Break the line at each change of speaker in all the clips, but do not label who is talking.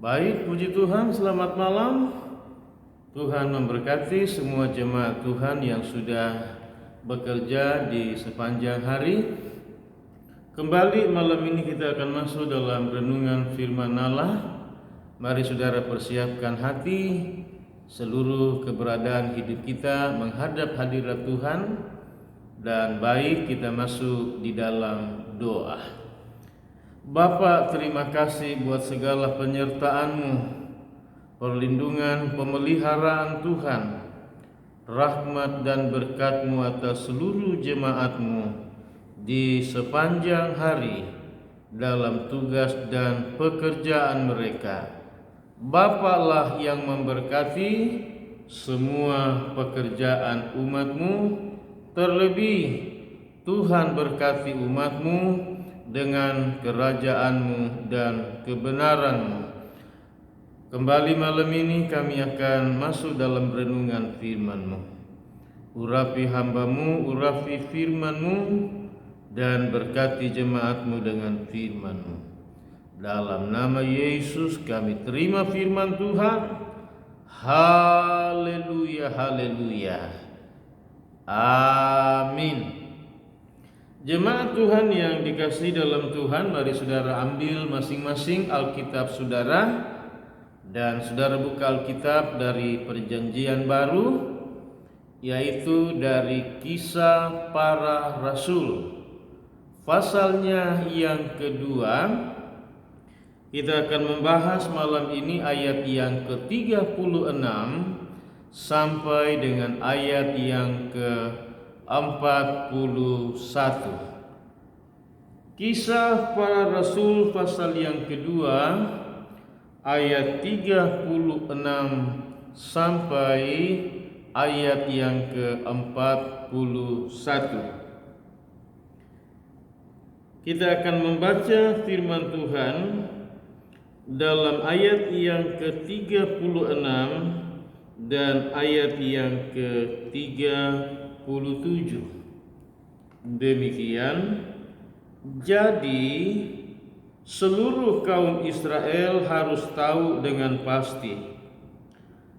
Baik, puji Tuhan, selamat malam. Tuhan memberkati semua jemaat Tuhan yang sudah bekerja di sepanjang hari. Kembali malam ini kita akan masuk dalam renungan firman Allah. Mari saudara persiapkan hati, seluruh keberadaan hidup kita menghadap hadirat Tuhan. Dan baik, kita masuk di dalam doa. Bapa, terima kasih buat segala penyertaan-Mu, perlindungan, pemeliharaan Tuhan, rahmat dan berkat-Mu atas seluruh jemaat-Mu di sepanjang hari dalam tugas dan pekerjaan mereka. Bapa lah yang memberkati semua pekerjaan umat-Mu, terlebih Tuhan berkati umat-Mu dengan kerajaan-Mu dan kebenaran-Mu. Kembali malam ini kami akan masuk dalam renungan firman-Mu. Urapi hamba-Mu, urapi firman-Mu, dan berkati jemaat-Mu dengan firman-Mu. Dalam nama Yesus kami terima firman Tuhan. Haleluya, haleluya. Amin. Jemaat Tuhan yang dikasihi dalam Tuhan, mari saudara ambil masing-masing Alkitab saudara, dan saudara buka Alkitab dari Perjanjian Baru, yaitu dari Kisah Para Rasul. Pasalnya yang kedua, kita akan membahas malam ini ayat yang ke-36 sampai dengan ayat yang ke-41. Kisah Para Rasul pasal yang kedua ayat 36 sampai ayat yang ke-41. Kita akan membaca firman Tuhan dalam ayat yang ke-36 dan ayat yang ke-37. Demikian, jadi seluruh kaum Israel harus tahu dengan pasti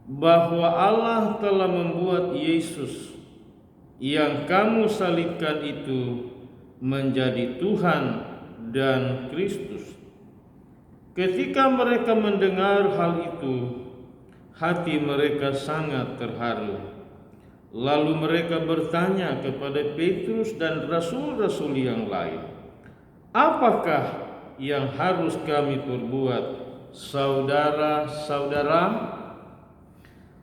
bahwa Allah telah membuat Yesus yang kamu salibkan itu menjadi Tuhan dan Kristus. Ketika mereka mendengar hal itu, hati mereka sangat terharu. Lalu mereka bertanya kepada Petrus dan rasul-rasul yang lain, "Apakah yang harus kami perbuat, saudara-saudara?"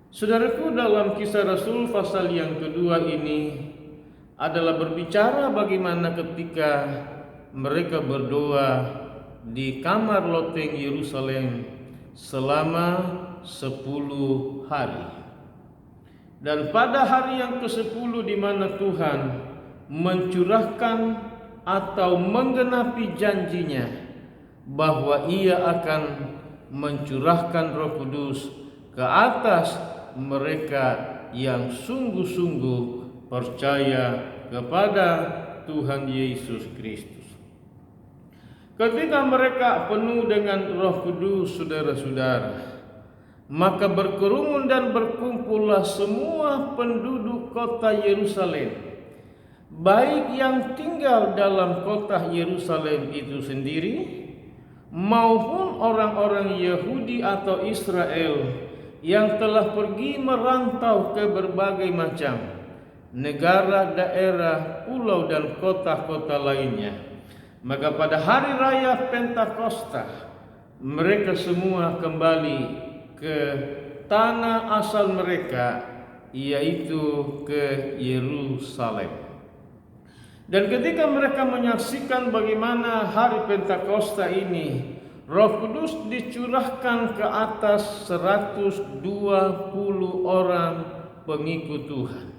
Saudaraku, dalam Kisah Rasul pasal yang kedua ini adalah berbicara bagaimana ketika mereka berdoa di kamar loteng Yerusalem selama 10 hari. Dan pada hari yang ke-10 di mana Tuhan mencurahkan atau menggenapi janjinya bahwa Ia akan mencurahkan Roh Kudus ke atas mereka yang sungguh-sungguh percaya kepada Tuhan Yesus Kristus. Ketika mereka penuh dengan Roh Kudus, saudara-saudara, maka berkerumun dan berkumpullah semua penduduk kota Yerusalem, baik yang tinggal dalam kota Yerusalem itu sendiri, maupun orang-orang Yahudi atau Israel yang telah pergi merantau ke berbagai macam negara, daerah, pulau, dan kota-kota lainnya. Maka pada hari raya Pentakosta, mereka semua kembali ke tanah asal mereka, yaitu ke Yerusalem. Dan ketika mereka menyaksikan bagaimana hari Pentakosta ini Roh Kudus dicurahkan ke atas 120 orang pengikut Tuhan,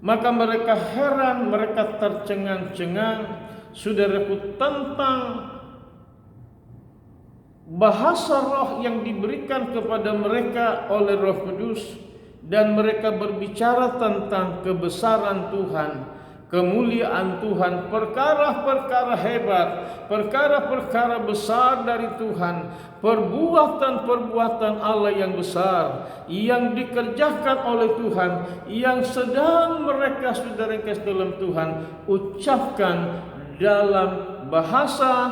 maka mereka heran, mereka tercengang-cengang, saudaraku, tentang bahasa roh yang diberikan kepada mereka oleh Roh Kudus. Dan mereka berbicara tentang kebesaran Tuhan, kemuliaan Tuhan, perkara-perkara hebat, perkara-perkara besar dari Tuhan, perbuatan-perbuatan Allah yang besar yang dikerjakan oleh Tuhan, yang sedang mereka saudara yang kasih dalam Tuhan ucapkan dalam bahasa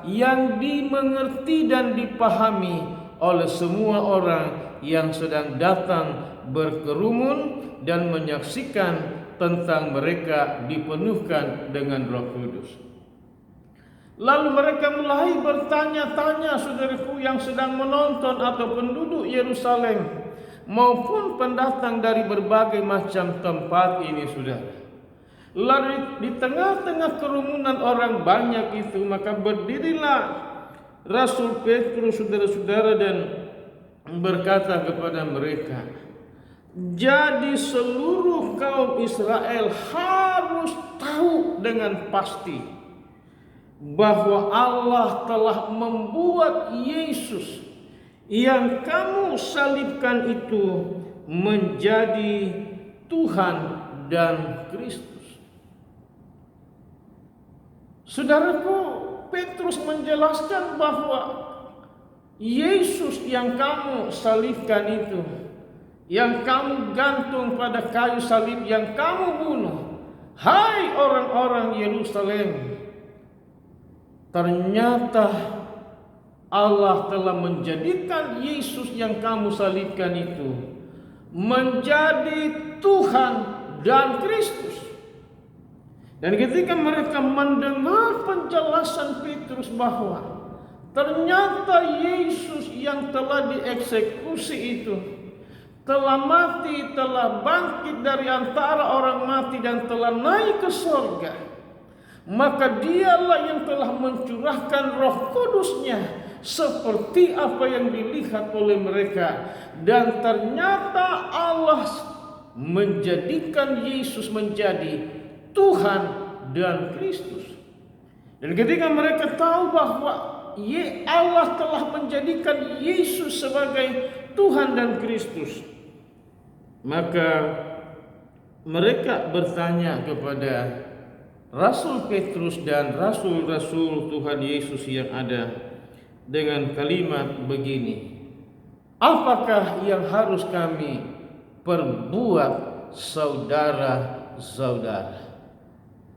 yang dimengerti dan dipahami oleh semua orang yang sedang datang berkerumun dan menyaksikan tentang mereka dipenuhkan dengan Roh Kudus. Lalu mereka mulai bertanya-tanya, saudaraku yang sedang menonton atau penduduk Yerusalem maupun pendatang dari berbagai macam tempat ini, saudara. Lalu di tengah-tengah kerumunan orang banyak itu, maka berdirilah Rasul Petrus, saudara-saudara, dan berkata kepada mereka, jadi seluruh kaum Israel harus tahu dengan pasti bahwa Allah telah membuat Yesus yang kamu salibkan itu menjadi Tuhan dan Kristus. Saudaraku, Petrus menjelaskan bahwa Yesus yang kamu salibkan itu, yang kamu gantung pada kayu salib, yang kamu bunuh, hai orang-orang Yerusalem, ternyata Allah telah menjadikan Yesus yang kamu salibkan itu menjadi Tuhan dan Kristus. Dan ketika mereka mendengar penjelasan Petrus bahwa ternyata Yesus yang telah dieksekusi itu telah mati, telah bangkit dari antara orang mati dan telah naik ke surga, maka dialah yang telah mencurahkan Roh Kudus-Nya seperti apa yang dilihat oleh mereka. Dan ternyata Allah menjadikan Yesus menjadi Tuhan dan Kristus. Dan ketika mereka tahu bahwa Allah telah menjadikan Yesus sebagai Tuhan dan Kristus, maka mereka bertanya kepada Rasul Petrus dan rasul-rasul Tuhan Yesus yang ada dengan kalimat begini, apakah yang harus kami perbuat, saudara-saudara?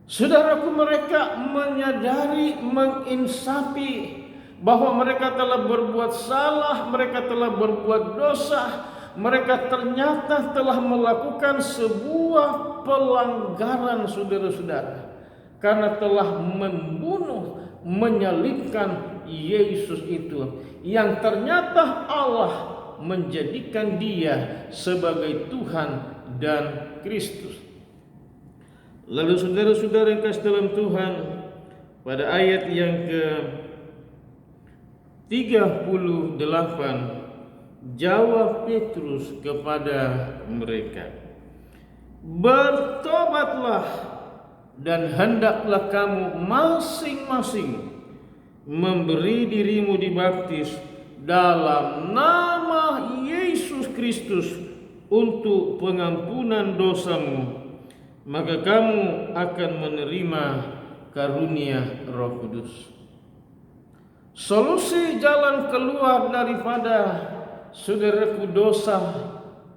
Saudaraku, mereka menyadari, menginsafi bahwa mereka telah berbuat salah, mereka telah berbuat dosa, mereka ternyata telah melakukan sebuah pelanggaran, saudara-saudara, karena telah membunuh, menyalibkan Yesus itu, yang ternyata Allah menjadikan dia sebagai Tuhan dan Kristus. Lalu saudara-saudara yang kasih dalam Tuhan, pada ayat yang ke-38 jawab Petrus kepada mereka, bertobatlah dan hendaklah kamu masing-masing memberi dirimu dibaptis dalam nama Yesus Kristus untuk pengampunan dosamu, maka kamu akan menerima karunia Roh Kudus. Solusi jalan keluar daripada saudaraku dosa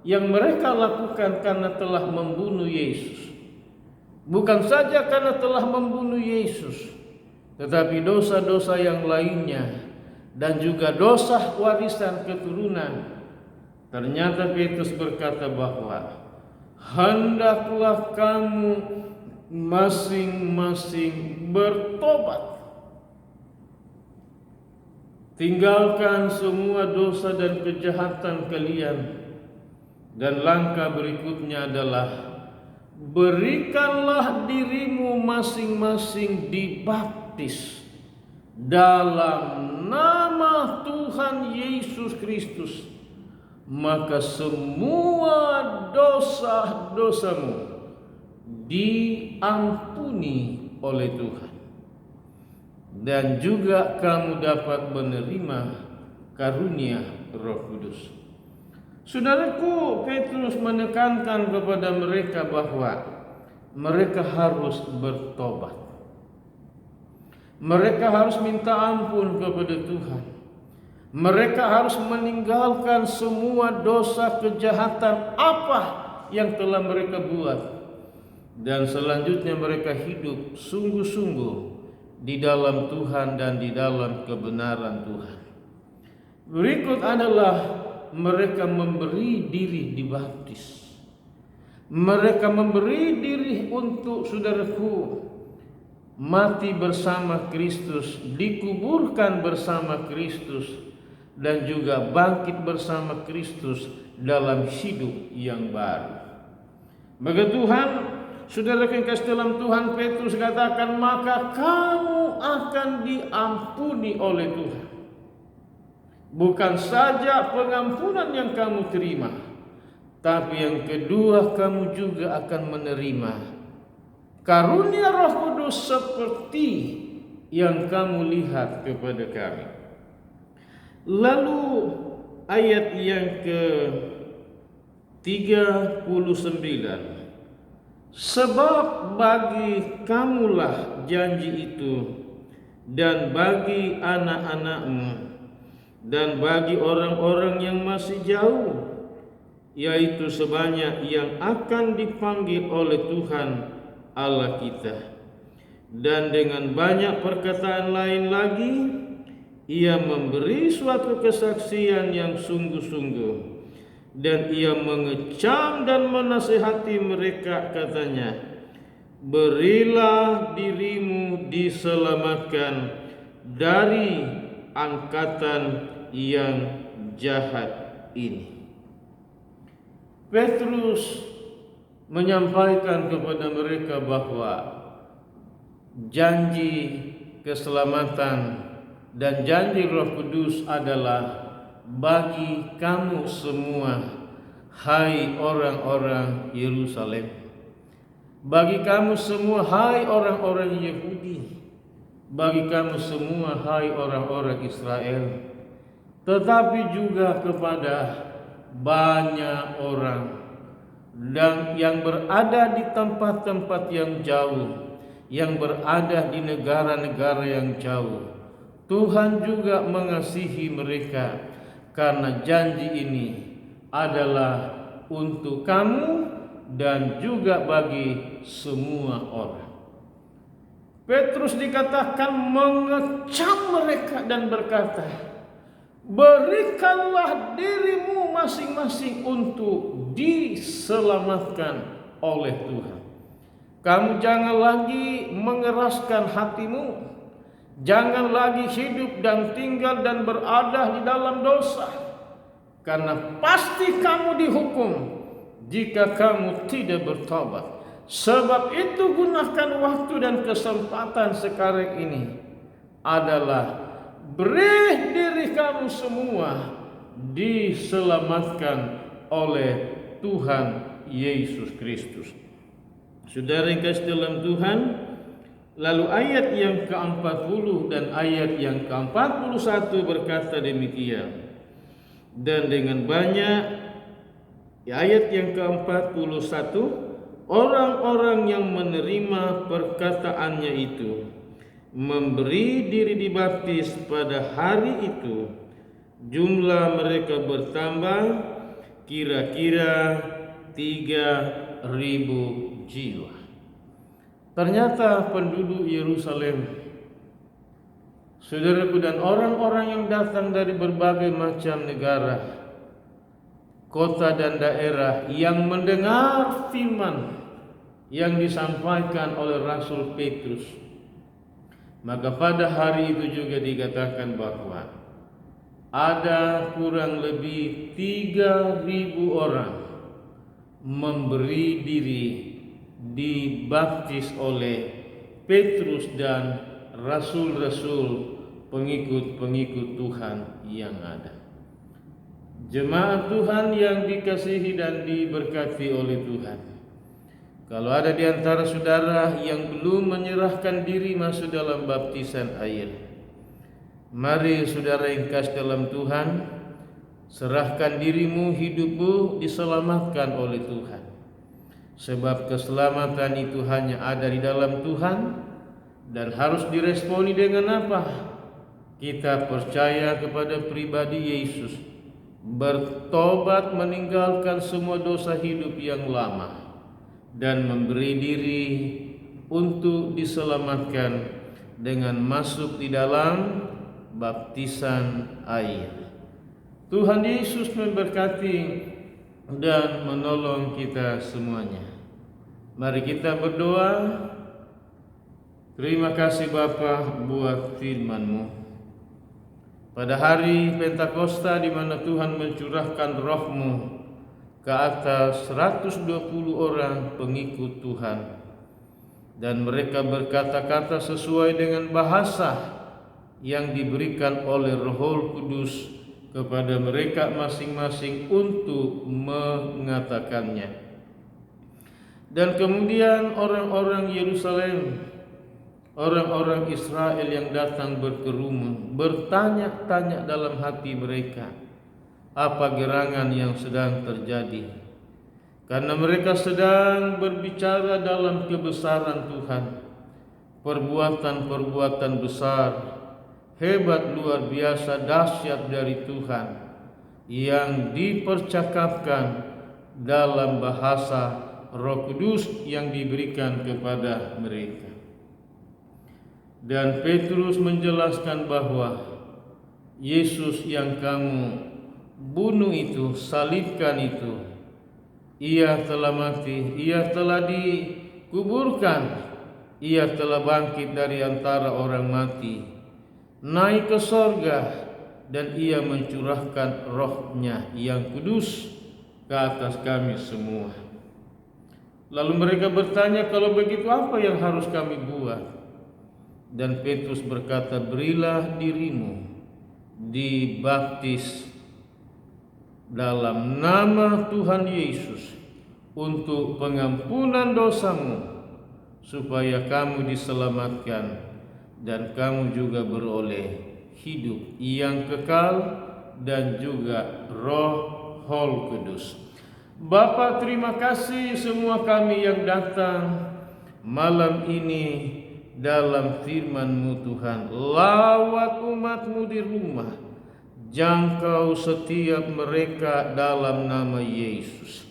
yang mereka lakukan karena telah membunuh Yesus, bukan saja karena telah membunuh Yesus, tetapi dosa-dosa yang lainnya dan juga dosa warisan keturunan. Ternyata Petrus berkata bahwa hendaklah kamu masing-masing bertobat, tinggalkan semua dosa dan kejahatan kalian. Dan langkah berikutnya adalah berikanlah dirimu masing-masing dibaptis dalam nama Tuhan Yesus Kristus, maka semua dosa-dosamu diampuni oleh Tuhan, dan juga kamu dapat menerima karunia Roh Kudus. Saudaraku, Petrus menekankan kepada mereka bahwa mereka harus bertobat. Mereka harus minta ampun kepada Tuhan. Mereka harus meninggalkan semua dosa kejahatan apa yang telah mereka buat. Dan selanjutnya mereka hidup sungguh-sungguh di dalam Tuhan dan di dalam kebenaran Tuhan. Berikut adalah mereka memberi diri dibaptis. Mereka memberi diri untuk saudaraku mati bersama Kristus, dikuburkan bersama Kristus, dan juga bangkit bersama Kristus dalam hidup yang baru. Bagi Tuhan, saudara yang kasih dalam Tuhan, Petrus katakan, maka kamu akan diampuni oleh Tuhan. Bukan saja pengampunan yang kamu terima, tapi yang kedua kamu juga akan menerima karunia Roh Kudus seperti yang kamu lihat kepada kami. Lalu ayat yang ke-39, sebab bagi kamulah janji itu, dan bagi anak-anakmu, dan bagi orang-orang yang masih jauh, yaitu sebanyak yang akan dipanggil oleh Tuhan Allah kita. Dan dengan banyak perkataan lain lagi, ia memberi suatu kesaksian yang sungguh-sungguh, dan ia mengecam dan menasihati mereka, katanya, berilah dirimu diselamatkan dari angkatan yang jahat ini. Petrus menyampaikan kepada mereka bahwa janji keselamatan dan janji Roh Kudus adalah bagi kamu semua, hai orang-orang Yerusalem. Bagi kamu semua, hai orang-orang Yahudi. Bagi kamu semua, hai orang-orang Israel. Tetapi juga kepada banyak orang dan yang berada di tempat-tempat yang jauh, yang berada di negara-negara yang jauh. Tuhan juga mengasihi mereka, karena janji ini adalah untuk kamu dan juga bagi semua orang. Petrus dikatakan mengecam mereka dan berkata, berikanlah dirimu masing-masing untuk diselamatkan oleh Tuhan. Kamu jangan lagi mengeraskan hatimu, jangan lagi hidup dan tinggal dan berada di dalam dosa, karena pasti kamu dihukum jika kamu tidak bertobat. Sebab itu gunakan waktu dan kesempatan sekarang ini adalah beri diri kamu semua diselamatkan oleh Tuhan Yesus Kristus. Saudara yang kasih dalam Tuhan, lalu ayat yang ke-40 dan ayat yang ke-41 berkata demikian. Dan dengan banyak, ayat yang ke-41, orang-orang yang menerima perkataannya itu memberi diri dibaptis pada hari itu, jumlah mereka bertambah kira-kira 3.000 jiwa. Ternyata penduduk Yerusalem, saudaraku, dan orang-orang yang datang dari berbagai macam negara, kota dan daerah yang mendengar firman yang disampaikan oleh Rasul Petrus, maka pada hari itu juga dikatakan bahwa ada kurang lebih 3.000 orang memberi diri dibaptis oleh Petrus dan rasul-rasul pengikut-pengikut Tuhan yang ada. Jemaat Tuhan yang dikasihi dan diberkati oleh Tuhan, kalau ada di antara saudara yang belum menyerahkan diri masuk dalam baptisan air, mari saudara yang kasih dalam Tuhan, serahkan dirimu, hidupmu diselamatkan oleh Tuhan. sebab keselamatan itu hanya ada di dalam Tuhan dan harus diresponi dengan apa? Kita percaya kepada pribadi Yesus, bertobat meninggalkan semua dosa hidup yang lama, dan memberi diri untuk diselamatkan dengan masuk di dalam baptisan air. Tuhan Yesus memberkati dan menolong kita semuanya. Mari kita berdoa. Terima kasih Bapa buat firman-Mu. Pada hari Pentakosta di mana Tuhan mencurahkan Roh-Mu ke atas 120 orang pengikut Tuhan, dan mereka berkata-kata sesuai dengan bahasa yang diberikan oleh Roh Kudus kepada mereka masing-masing untuk mengatakannya. Dan kemudian orang-orang Yerusalem, orang-orang Israel yang datang berkerumun, bertanya-tanya dalam hati mereka, apa gerangan yang sedang terjadi? Karena mereka sedang berbicara dalam kebesaran Tuhan, perbuatan-perbuatan besar, hebat, luar biasa, dahsyat dari Tuhan yang dipercakapkan dalam bahasa Roh Kudus yang diberikan kepada mereka. Dan Petrus menjelaskan bahwa Yesus yang kamu bunuh itu, salibkan itu, Ia telah mati, Ia telah dikuburkan, Ia telah bangkit dari antara orang mati, naik ke sorga, dan Ia mencurahkan Roh-Nya yang kudus ke atas kami semua. Lalu mereka bertanya, kalau begitu apa yang harus kami buat? Dan Petrus berkata, berilah dirimu dibaptis dalam nama Tuhan Yesus untuk pengampunan dosamu, supaya kamu diselamatkan dan kamu juga beroleh hidup yang kekal dan juga Roh Kudus. Bapa, terima kasih semua kami yang datang malam ini dalam firman-Mu Tuhan. Lawat umat-Mu di rumah, jangkau setiap mereka dalam nama Yesus.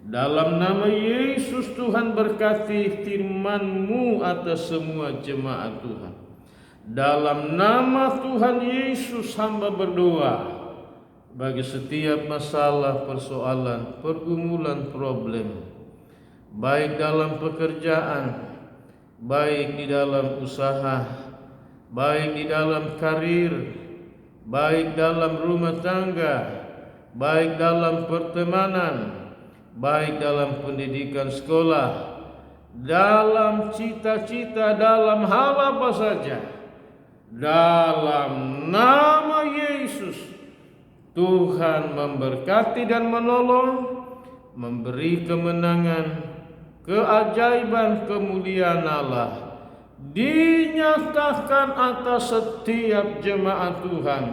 Dalam nama Yesus Tuhan berkati firman-Mu atas semua jemaat Tuhan. Dalam nama Tuhan Yesus hamba berdoa bagi setiap masalah, persoalan, pergumulan, problem, baik dalam pekerjaan, baik di dalam usaha, baik di dalam karir, baik dalam rumah tangga, baik dalam pertemanan, baik dalam pendidikan sekolah, dalam cita-cita, dalam hal apa saja, dalam nama Yesus Tuhan memberkati dan menolong, memberi kemenangan, keajaiban, kemuliaan Allah dinyatakan atas setiap jemaat Tuhan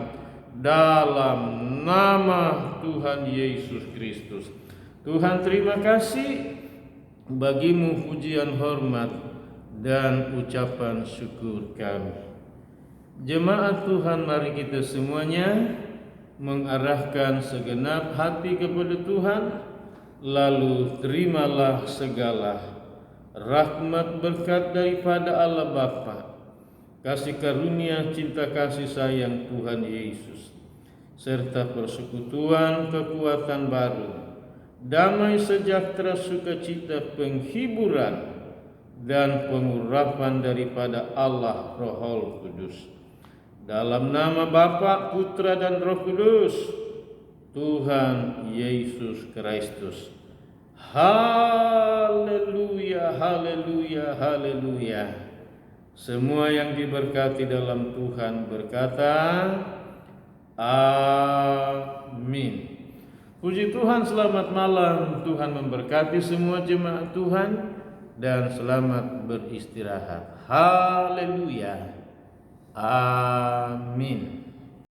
dalam nama Tuhan Yesus Kristus. Tuhan, terima kasih, bagi-Mu pujian, hormat, dan ucapan syukur kami. Jemaat Tuhan, mari kita semuanya mengarahkan segenap hati kepada Tuhan. Lalu terimalah segala rahmat berkat daripada Allah Bapa, kasih karunia, cinta kasih sayang Tuhan Yesus, serta persekutuan kekuatan baru, damai sejahtera, sukacita, penghiburan, dan pengurapan daripada Allah Roh Kudus. Dalam nama Bapa, Putra, dan Roh Kudus, Tuhan Yesus Kristus. Haleluya, haleluya, haleluya. Semua yang diberkati dalam Tuhan berkata amin. Puji Tuhan, selamat malam. Tuhan memberkati semua jemaat Tuhan dan selamat beristirahat. Haleluya. Amin.